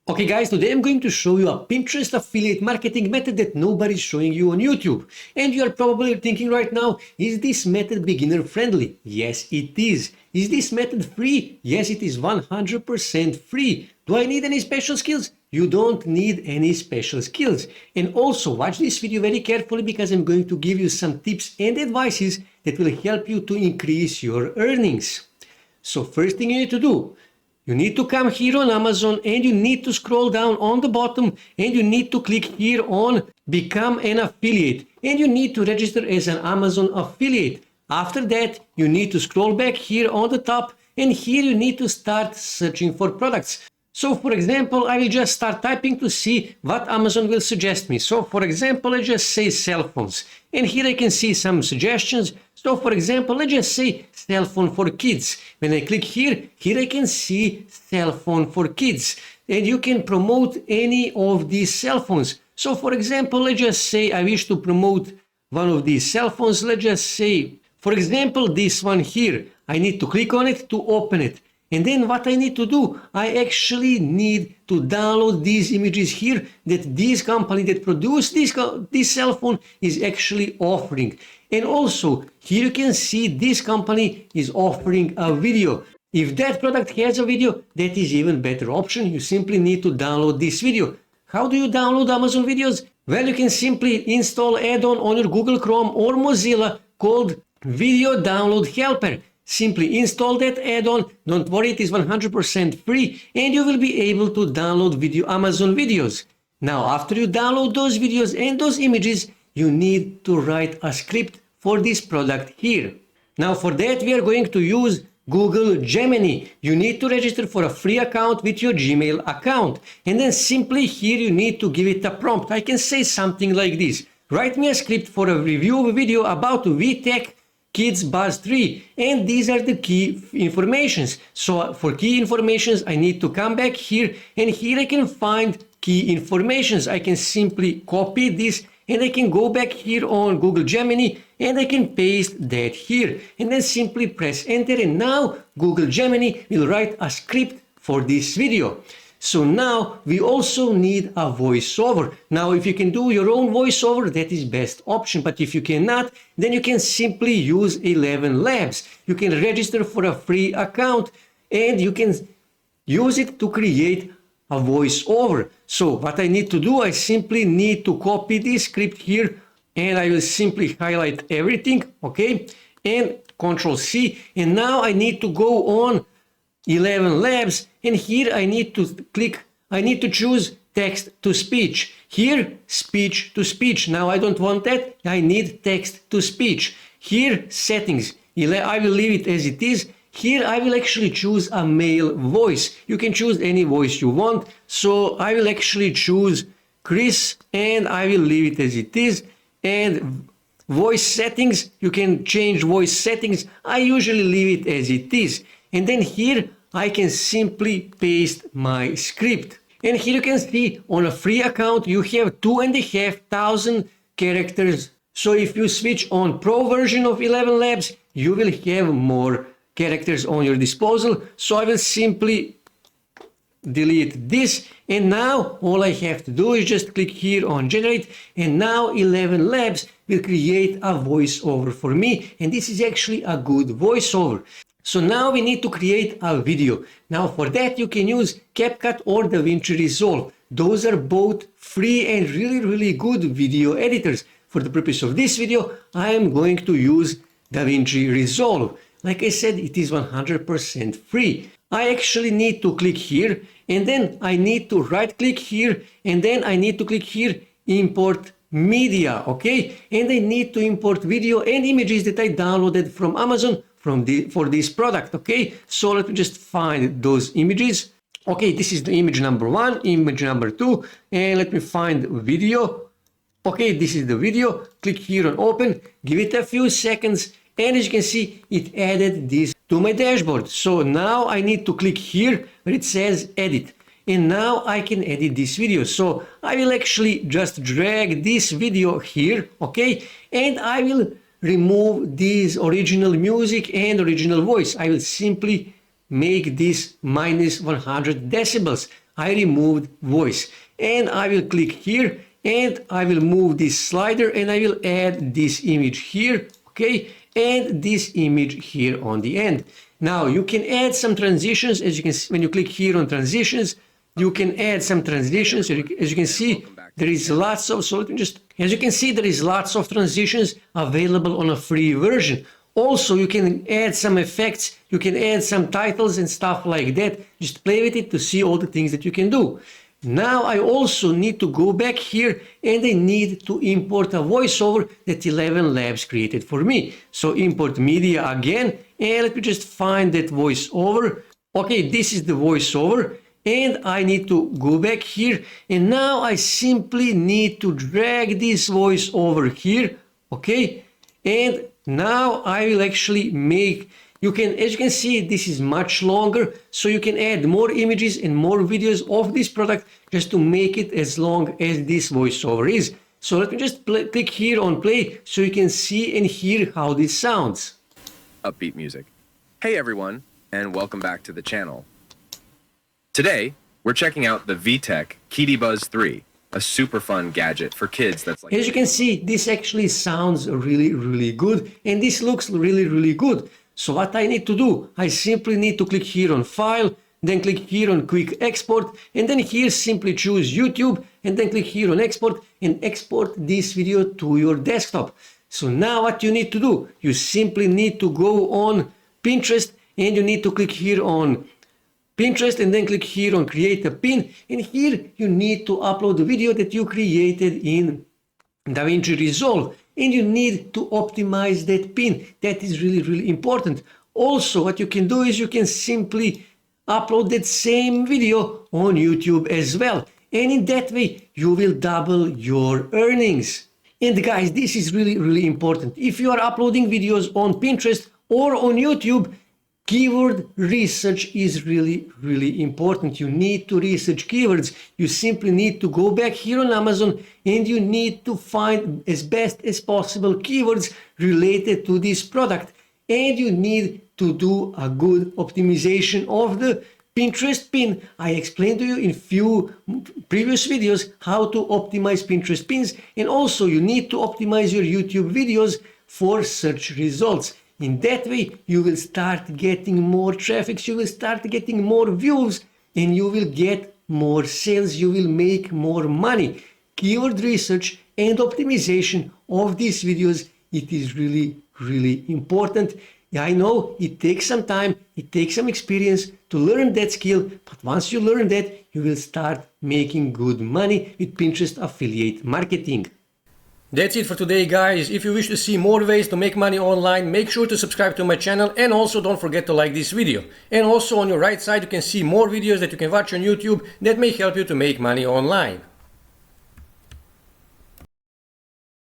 Okay guys, today I'm going to show you a Pinterest affiliate marketing method that nobody's showing you on YouTube. And you are probably thinking right now, is this method beginner friendly? Yes, it is. Is this method free? Yes, it is 100% free. Do I need any special skills? You don't need any special skills. And also watch this video very carefully because I'm going to give you some tips and advices that will help you to increase your earnings. So first thing you need to do, you need to come here on Amazon and you need to scroll down on the bottom and you need to click here on Become an Affiliate and you need to register as an Amazon affiliate. After that, you need to scroll back here on the top and here you need to start searching for products. So for example, I will just start typing to see what Amazon will suggest me. So for example, let's just say cell phones. And here I can see some suggestions. So for example, let's just say cell phone for kids. When I click here I can see cell phone for kids. And you can promote any of these cell phones. So for example, let's just say I wish to promote one of these cell phones. Let's just say, for example, this one here. I need to click on it to open it. And then what I need to do, I actually need to download these images here that this company that produced this cell phone is actually offering. And also, here you can see this company is offering a video. If that product has a video, that is even better option. You simply need to download this video. How do you download Amazon videos? Well, you can simply install add-on on your Google Chrome or Mozilla called Video Download Helper. Simply install that add-on, don't worry, it is 100% free and you will be able to download Amazon videos. Now after you download those videos and those images, you need to write a script for this product here. Now for that we are going to use Google Gemini. You need to register for a free account with your Gmail account and then simply here you need to give it a prompt. I can say something like this: write me a script for a review video about VTech Kids Buzz 3, and these are the key informations. So for key informations I need to come back here and here I can find key informations. I can simply copy this and I can go back here on Google Gemini and I can paste that here and then simply press enter and now Google Gemini will write a script for this video. So now we also need a voiceover. Now if you can do your own voiceover, that is best option, but if you cannot, then you can simply use 11 Labs. You can register for a free account and you can use it to create a voiceover. So what I need to do, I simply need to copy this script here and I will simply highlight everything, okay, and Control C, and now I need to go on 11 Labs and here I need to choose text to speech. Here speech to speech. Now I don't want that, I need text to speech. Here settings, I will leave it as it is. Here I will actually choose a male voice. You can choose any voice you want. So I will actually choose Chris and I will leave it as it is. And voice settings, you can change voice settings. I usually leave it as it is. And then here I can simply paste my script. And here you can see on a free account you have 2,500 characters. So if you switch on Pro version of 11 Labs, you will have more characters on your disposal. So I will simply delete this and now all I have to do is just click here on generate and now 11 Labs will create a voiceover for me and this is actually a good voiceover. So now we need to create a video. Now for that you can use CapCut or DaVinci Resolve. Those are both free and really good video editors. For the purpose of this video, I am going to use DaVinci Resolve. Like I said, it is 100% free. I actually need to click here and then I need to right click here and then I need to click here import media, okay? And I need to import video and images that I downloaded from Amazon for this product, okay? So let me just find those images. Okay, this is the image number 1, image number 2, and let me find video. Okay, this is the video. Click here on open, give it a few seconds, and as you can see, it added this to my dashboard. So now I need to click here where it says edit. And now I can edit this video. So I will actually just drag this video here, okay? And I will remove this original music and original voice. I will simply make this minus 100 decibels. I removed voice. And I will click here and I will move this slider and I will add this image here, okay, and this image here on the end. Now you can add some transitions. As you can see, when you click here on transitions, you can add some transitions. As you can see, there is lots of, so let me just, as you can see, there is lots of transitions available on a free version. Also, you can add some effects, you can add some titles and stuff like that. Just play with it to see all the things that you can do. Now I also need to go back here and I need to import a voiceover that 11 Labs created for me. So import media again, and let me just find that voiceover. Okay, this is the voiceover, and I need to go back here, and now I simply need to drag this voiceover here, okay, and now I will actually make, you can, as you can see, this is much longer, so you can add more images and more videos of this product just to make it as long as this voiceover is. So let me just click here on play so you can see and hear how this sounds. Upbeat music. Hey everyone, and welcome back to the channel. Today, we're checking out the VTech Kitty Buzz 3, a super fun gadget for kids that's like... As you can see, this actually sounds really good, and this looks really good. So what I need to do, I simply need to click here on File, then click here on Quick Export, and then here simply choose YouTube, and then click here on Export, and export this video to your desktop. So now what you need to do, you simply need to go on Pinterest, and you need to click here on Pinterest, and then click here on Create a Pin, and here you need to upload the video that you created in DaVinci Resolve. And you need to optimize that pin. That is really important. Also, what you can do is you can simply upload that same video on YouTube as well. And in that way, you will double your earnings. And guys, this is really important. If you are uploading videos on Pinterest or on YouTube, keyword research is really important. You need to research keywords. You simply need to go back here on Amazon and you need to find as best as possible keywords related to this product. And you need to do a good optimization of the Pinterest pin. I explained to you in few previous videos how to optimize Pinterest pins, and also you need to optimize your YouTube videos for search results. In that way, you will start getting more traffic, you will start getting more views, and you will get more sales, you will make more money. Keyword research and optimization of these videos, it is really important. I know it takes some time, it takes some experience to learn that skill, but once you learn that, you will start making good money with Pinterest affiliate marketing. That's it for today, guys. If you wish to see more ways to make money online, make sure to subscribe to my channel, and also don't forget to like this video. And also on your right side you can see more videos that you can watch on YouTube that may help you to make money online.